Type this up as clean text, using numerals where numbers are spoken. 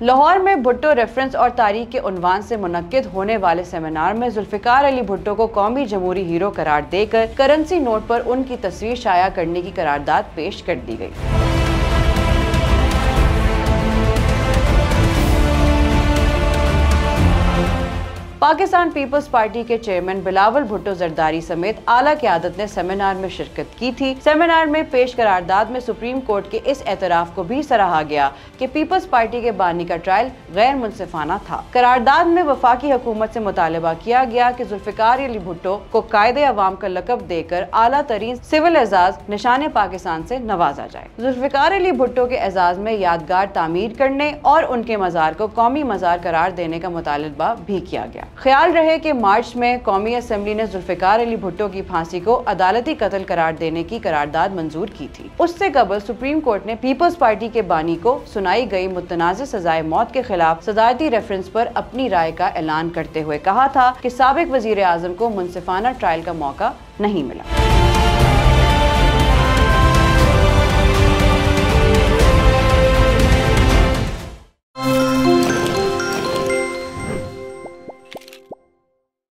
लाहौर में भुट्टो रेफरेंस और तारीख के उन्वान से मुनक्किद होने वाले सेमिनार में जुल्फिकार अली भुट्टो को कौमी जमहूरी हीरो करार देकर करेंसी नोट पर उनकी तस्वीर शाया करने की करारदाद पेश कर दी गई। पाकिस्तान पीपल्स पार्टी के चेयरमैन बिलावल भुट्टो जरदारी समेत आला क़यादत ने सेमिनार में शिरकत की थी। सेमिनार में पेश करारदाद में सुप्रीम कोर्ट के इस एतराफ़ को भी सराहा गया कि पीपल्स पार्टी के बानी का ट्रायल गैर मुनसिफाना था। करारदाद में वफाकी हुकूमत से मुतालबा किया गया कि जुल्फिकार अली भुट्टो को कायदे अवाम का लक़ब देकर आला तरीन सिविल एजाज निशान पाकिस्तान से नवाजा जाए। जुल्फिकार अली भुट्टो के एजाज में यादगार तामीर करने और उनके मज़ार को कौमी मज़ार करार देने का मुतालबा भी किया गया। ख्याल रहे कि मार्च में कौमी असम्बली ने जुल्फिकार अली भुट्टो की फांसी को अदालती कत्ल करार देने की करारदाद मंजूर की थी। उससे कबल सुप्रीम कोर्ट ने पीपल्स पार्टी के बानी को सुनाई गई मुतनाज़ सजाए मौत के खिलाफ सदारती रेफरेंस पर अपनी राय का ऐलान करते हुए कहा था कि साबिक वज़ीर आज़म को मुनसिफाना ट्रायल का मौका नहीं मिला।